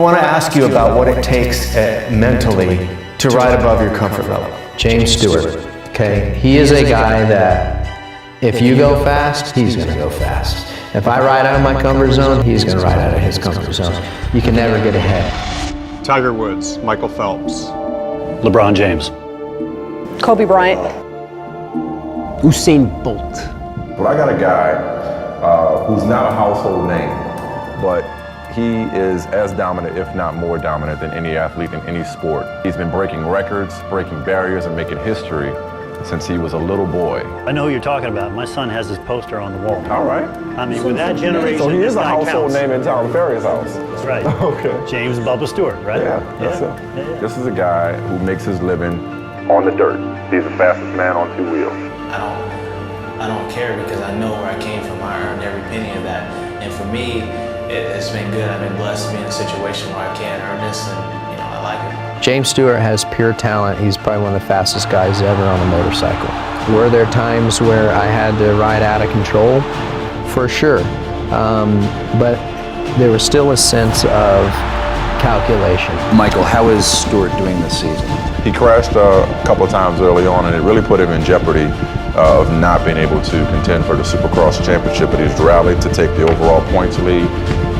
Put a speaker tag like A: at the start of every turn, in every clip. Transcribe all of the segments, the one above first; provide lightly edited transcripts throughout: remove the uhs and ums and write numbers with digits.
A: I want to ask you about what it takes mentally to ride above your comfort level.
B: James Stewart, okay? He is a guy that if you go fast, he's going to go fast. If I ride out of my comfort zone, he's going to ride out of his comfort zone. You can never get ahead.
C: Tiger Woods, Michael Phelps,
D: LeBron James,
E: Kobe Bryant,
F: Usain Bolt.
G: But I got a guy who's not a household name, but he is as dominant, if not more dominant, than any athlete in any sport. He's been breaking records, breaking barriers, and making history since he was a little boy.
D: I know who you're talking about. My son has his poster on the wall.
G: All right.
D: I mean, with that generation,
G: so he is a
D: counts.
G: household name in Tom Ferry's house.
D: That's right.
G: Okay.
D: James Bubba Stewart, right?
G: Yeah. This is a guy who makes his living on the dirt. He's the fastest man on two wheels.
H: I don't care because I know where I came from. I earned every penny of that. And for me, it's been good. I've been blessed to be in a situation where I can earn this, and I like it.
B: James Stewart has pure talent. He's probably one of the fastest guys ever on a motorcycle. Were there times where I had to ride out of control? For sure. But there was still a sense of calculation.
F: Michael, how is Stewart doing this season?
G: He crashed a couple of times early on, and it really put him in jeopardy of not being able to contend for the Supercross championship, but he's rallied to take the overall points lead,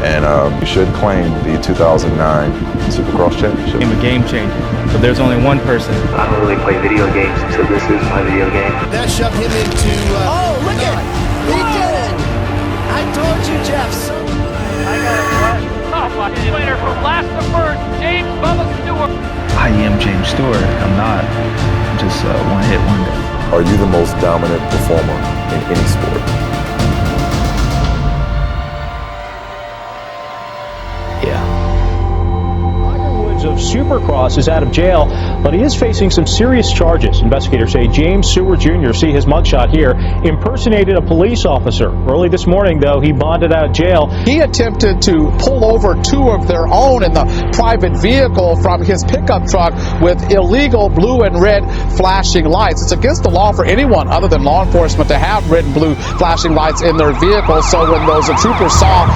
G: and he should claim the 2009 Supercross championship.
I: I'm a game changer, but there's only one person.
J: I don't really play video games, so this is my video game.
K: That shoved him into... oh, look at it! He did it! I told you, Jeff.
L: I got it. Oh, winner from last to first, James Bubba Stewart.
I: I am James Stewart. I'm not just a one-hit wonder.
G: Are you the most dominant performer in any sport?
M: Of Supercross is out of jail, but he is facing some serious charges. Investigators say James Stewart Jr., see his mugshot here, impersonated a police officer. Early this morning, though, he bonded out of jail.
N: He attempted to pull over two of their own in the private vehicle from his pickup truck with illegal blue and red flashing lights. It's against the law for anyone other than law enforcement to have red and blue flashing lights in their vehicle. So when those troopers saw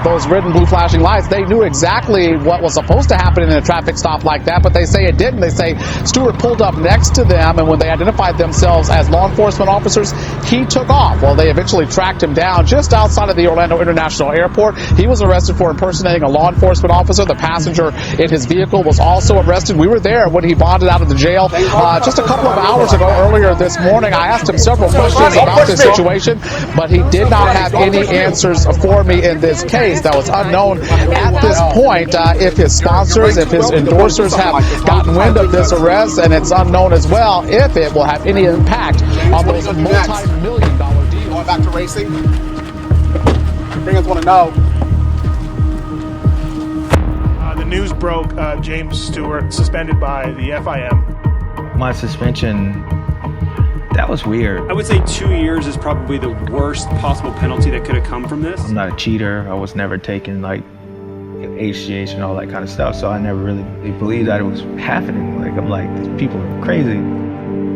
N: those red and blue flashing lights, they knew exactly what was supposed to happen in a traffic stop like that, but they say it didn't. They say Stewart pulled up next to them, and when they identified themselves as law enforcement officers, he took off. Well, they eventually tracked him down just outside of the Orlando International Airport. He was arrested for impersonating a law enforcement officer. The passenger in his vehicle was also arrested. We were there when he bonded out of the jail just a couple of hours ago. Earlier this morning, I asked him several questions about this situation, but he did not have any answers for me in this case. That was unknown at this point if his sponsors, if his endorsers have gotten wind of this arrest, and it's unknown as well if it will have any impact on those multi-million-dollar deals.
O: Going back to racing? Fans want to know.
P: The news broke James Stewart suspended by the FIM.
I: My suspension, that was weird.
Q: I would say 2 years is probably the worst possible penalty that could have come from this.
I: I'm not a cheater. I was never taking HGH and all that kind of stuff, so I never really believed that it was happening. I'm like, these people are crazy.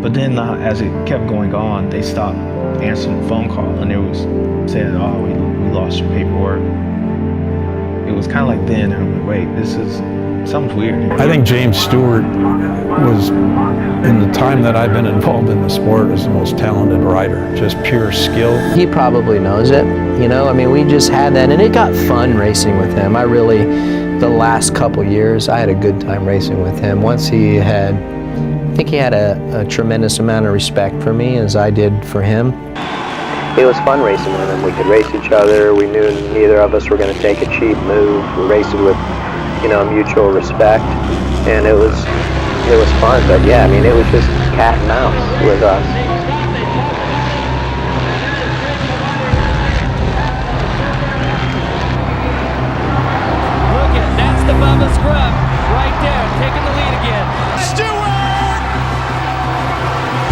I: But then as it kept going on, they stopped answering the phone call, and it was saying, oh, we lost your paperwork. It was kind of like then, and I'm like, wait, something's weird here.
R: I think James Stewart was, in the time that I've been involved in the sport, was the most talented rider, just pure skill.
B: He probably knows it, I mean, we just had that, and it got fun racing with him. The last couple years, I had a good time racing with him. Once I think he had a tremendous amount of respect for me, as I did for him.
S: It was fun racing with him. We could race each other. We knew neither of us were going to take a cheap move. We raced with, mutual respect, and it was fun. But yeah, I mean, it was just cat and mouse with us.
L: Look at that's the Bubba Scrub right there, taking the lead again. Stewart!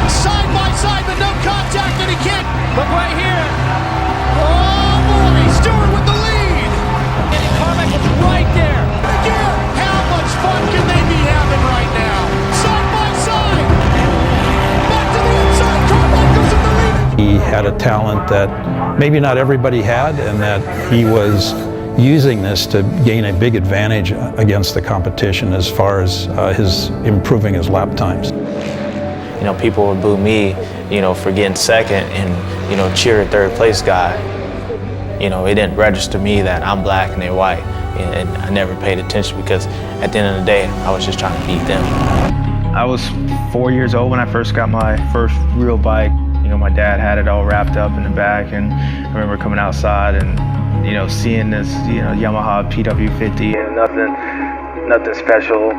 L: Side by side, but no contact, and he can't. Look right here. Oh boy, Stewart with the lead. And Carmichael's right there. Again, how much fun can they be having right now? Side by side. Back to the inside. Carmichael's in the lead.
R: He had a talent that maybe not everybody had, and that he was using this to gain a big advantage against the competition as far as his improving his lap times.
H: You know, people would boo me, you know, for getting second and, you know, cheer a third place guy. You know, it didn't register me that I'm black and they're white. And I never paid attention because at the end of the day, I was just trying to beat them.
I: I was 4 years old when I first got my first real bike. You know, my dad had it all wrapped up in the back, and I remember coming outside and, you know, seeing this, you know, Yamaha PW50. And nothing special.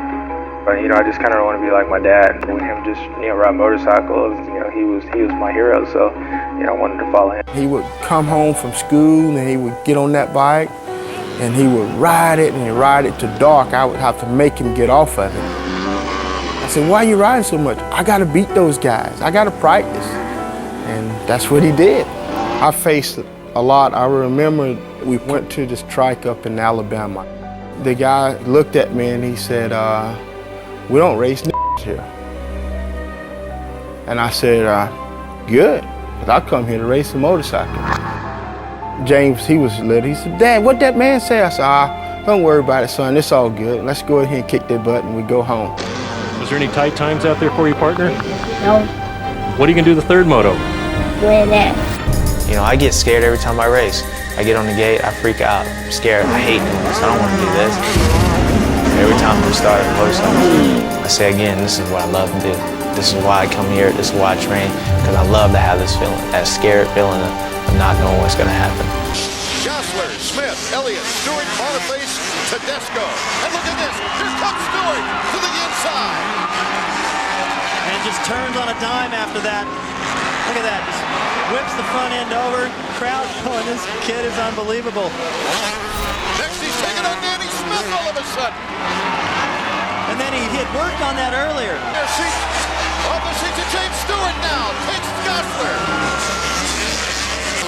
I: But, you know, I just kind of want to be like my dad. When him just, you know, ride motorcycles, you know, he was my hero. So, you know, I wanted to follow him.
T: He would come home from school and he would get on that bike and he would ride it and he'd ride it to dark. I would have to make him get off of it. I said, why are you riding so much? I got to beat those guys. I got to practice. And that's what he did. I faced a lot. I remember we went to this trike up in Alabama. The guy looked at me and he said, we don't race here. And I said, good, because I come here to race a motorcycle. James, he was little. He said, Dad, what'd that man say? I said, don't worry about it, son. It's all good. Let's go ahead and kick their butt and we go home.
Q: Was there any tight times out there for you, partner?
U: No.
Q: What are you going to do the third moto?
U: Where that?
H: You know, I get scared every time I race. I get on the gate, I freak out. I'm scared. I hate doing this. I don't want to do this. Every time we start a motorcycle, I say again, this is what I love to do. This is why I come here. This is why I train, because I love to have this feeling, that scared feeling of not knowing what's going to happen.
L: Gosler, Smith, Elliott, Stewart, Boniface, Tedesco. And look at this. Here comes Stewart to the inside.
V: And just turns on a dime after that. Look at that. Just whips the front end over. Crowd going, this kid is unbelievable.
L: Next he's taking on Danny Smith all of a sudden.
V: And then he had worked on that earlier.
L: Off the seat to James Stewart now. Takes Gosler.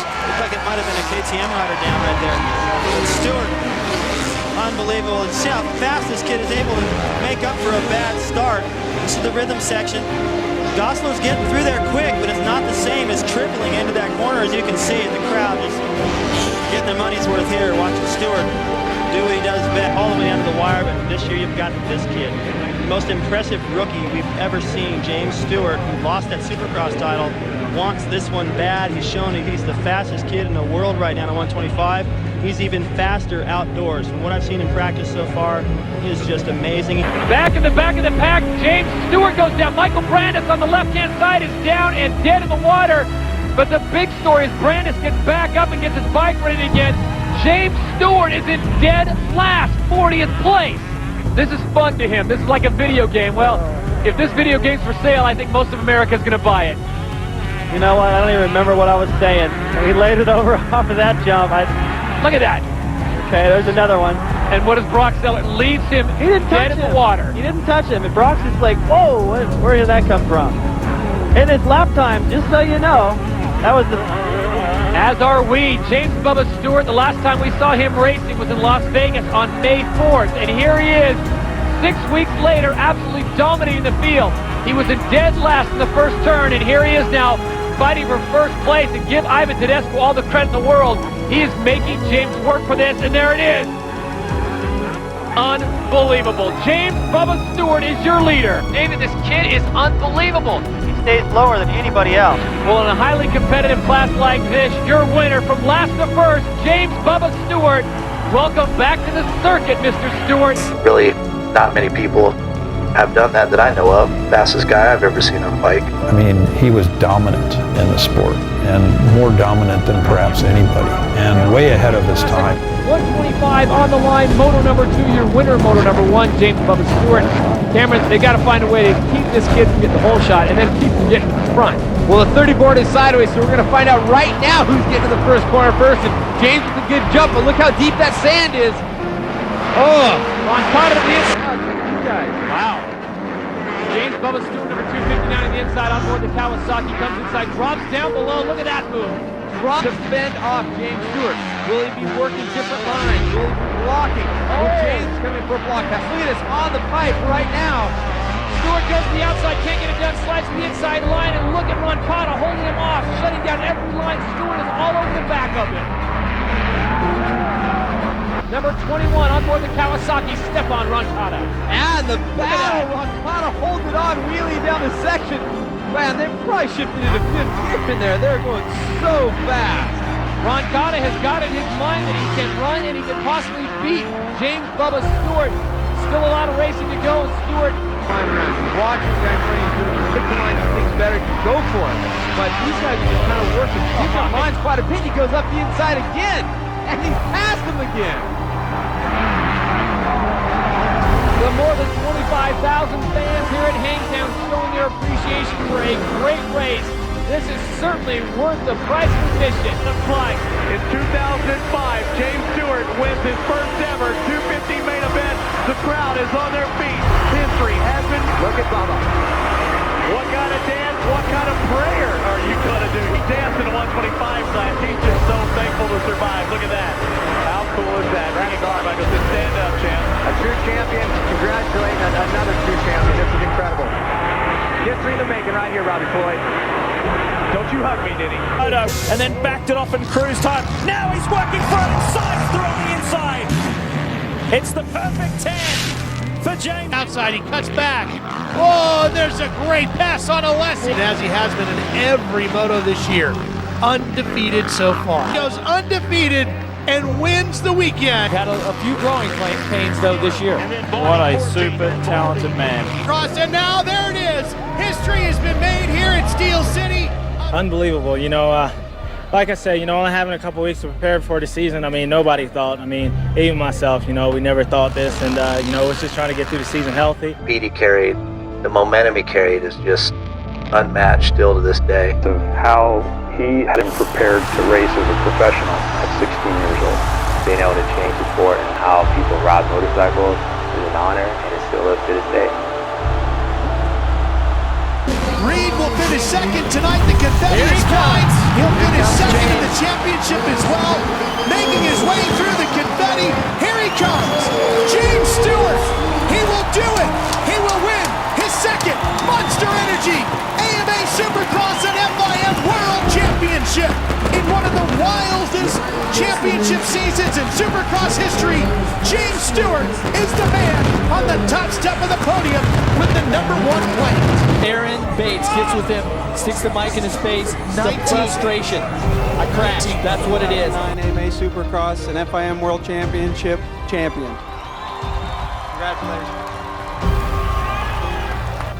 V: Looked like it might have been a KTM rider down right there. But Stewart, unbelievable. And see how fast this kid is able to make up for a bad start. This is the rhythm section. Gosler's getting through there quick, but it's not the same as tripling into that corner, as you can see. The crowd is getting their money's worth here, watching Stewart do what he does best, all the way down to the wire. But this year you've got this kid, the most impressive rookie we've ever seen, James Stewart, who lost that Supercross title, wants this one bad. He's shown that he's the fastest kid in the world right now at 125. He's even faster outdoors. From what I've seen in practice so far, he is just amazing.
W: Back in the pack, James Stewart goes down. Michael Brandis on the left-hand side is down and dead in the water. But the big story is Brandis gets back up and gets his bike ready again. James Stewart is in dead last, 40th place. This is fun to him. This is like a video game. Well, if this video game's for sale, I think most of America is going to buy it.
V: You know what? I don't even remember what I was saying. He laid it over off of that jump.
W: Look at that.
V: Okay, there's another one.
W: And what does Brock Sellett? Leaves him dead in the water.
V: He didn't touch him. And Brock's just like, whoa, where did that come from? And his lap time, just so you know, that was the...
W: As are we. James Bubba Stewart, the last time we saw him racing was in Las Vegas on May 4th. And here he is, 6 weeks later, absolutely dominating the field. He was in dead last in the first turn, and here he is now fighting for first place. And give Ivan Tedesco all the credit in the world. He is making James work for this, and there it is. Unbelievable. James Bubba Stewart is your leader. David, this kid is unbelievable.
V: He stays lower than anybody else.
W: Well, in a highly competitive class like this, your winner from last to first, James Bubba Stewart. Welcome back to the circuit, Mr. Stewart.
S: Really, not many people have done that I know of. Fastest guy I've ever seen on a bike.
R: I mean, he was dominant in the sport, and more dominant than perhaps anybody, and way ahead of his time.
W: 125 on the line, moto number 2, your winner, moto number 1, James Bubba Stewart. Cameron, they got to find a way to keep this kid from getting the whole shot and then keep him getting to the front.
X: Well, the 30 board is sideways, so we're going to find out right now who's getting to the first corner first. And James with a good jump, but look how deep that sand is. Oh,
W: on top of the inside. Wow. James Bubba Stewart, number 259 on the inside, on board the Kawasaki, comes inside, drops down below. Look at that move.
X: Drop to fend off James Stewart. Will he be working different lines? Will he be blocking? Oh, James coming for a block pass. Look at this on the pipe right now.
W: Stewart goes to the outside, can't get it done, slides to the inside line, and look at Ron Cotta holding him off, shutting down every line. Stewart is all over the back of him. Number 21 on board the Kawasaki, Stefan Roncada.
X: And the battle, Roncada holds it on, wheeling down the section. Man, they probably shifted it a fifth in there. They're going so fast.
W: Roncada has got in his mind that he can run and he can possibly beat James Bubba Stewart. Still a lot of racing to go. Stewart
X: watching guys running through the pick the line, things better, can go for it. But these guys are just kind of working different lines quite a bit. He goes up the inside again, and he's past him again.
W: The more than 25,000 fans here at Hangtown showing their appreciation for a great race. This is certainly worth the price of admission.
X: The flag. In 2005, James Stewart wins his first ever 250 main event. The crowd is on their feet. History has been... Look at Bubba. What kind of dance, what kind of prayer are you going to do? He danced in a 125 class. He's just so thankful to survive. Look at that. How cool is that? Ricky Carmichael said, stand up, champ. A true champion. Congratulating another true champion. This is incredible. History in the making right here, Robbie Floyd. Don't you hug me, did he?
L: And then backed it off in cruise time. Now he's working front and side through on the inside. It's the perfect 10 for James.
K: Outside, he cuts back. Oh, and there's a great pass on Alessi. As he has been in every moto this year. Undefeated so far. He goes undefeated and wins the weekend.
W: Had a few growing pains, though, this year.
L: What a super talented man.
K: Cross, and now there it is. History has been made here at Steel City.
W: Unbelievable. You know, like I said, you know, only having a couple weeks to prepare for the season, I mean, nobody thought, I mean, even myself, you know, we never thought this, and, you know, it's just trying to get through the season healthy.
S: Speed he carried, the momentum he carried is just unmatched still to this day.
J: Of how he had been prepared to race as a professional at 16 years old.
S: Being able to change the sport and how people ride motorcycles is an honor, and it still is to this day.
K: Reed will finish second tonight. The confetti is flying. He'll finish second in the championship as well. Making his way through the confetti. Here he comes. James Stewart. He will do it. He will win his second Monster Energy AMA Supercross and FIM World Championship. In one of the wildest championship seasons in Supercross history, James Stewart is the man on the top step of the podium with the #1 plate.
W: Aaron Bates gets with him, sticks the mic in his face. The frustration. I crashed. That's what it is.
A: AMA Supercross and FIM World Championship champion. Congratulations.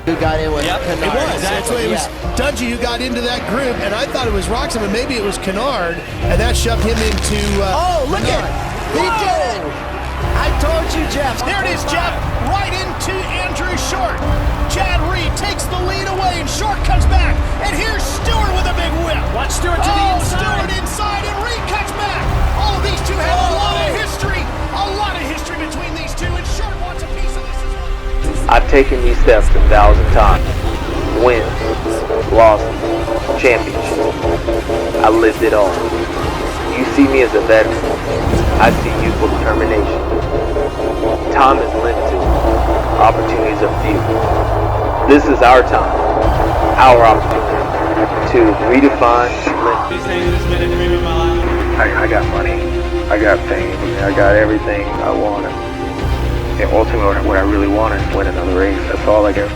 K: Who got in with Kennard. It was. That's what it was. Dungy who got into that group, and I thought it was Roxham, but maybe it was Kennard, and that shoved him into. Oh, look at it! He did it! I told you, Jeff. There it is, Jeff. Right into Andrew Short. Chad Reed takes the lead away, and Short comes back. And here's Stewart with a big whip.
W: Watch Stewart to the inside.
K: Stewart inside, and Reed cuts back. All of these two have a lot of history. A lot of history between these two, and Short wants a piece of this as well.
S: I've taken these steps 1,000 times. Wins, losses, championships. I lived it all. You see me as a veteran. I see youthful determination. Time is limited. Opportunities are few. This is our time. Our opportunity to redefine limits.
J: I got money. I got fame. I got everything I wanted. And ultimately, what I really wanted is win another race. That's all I got.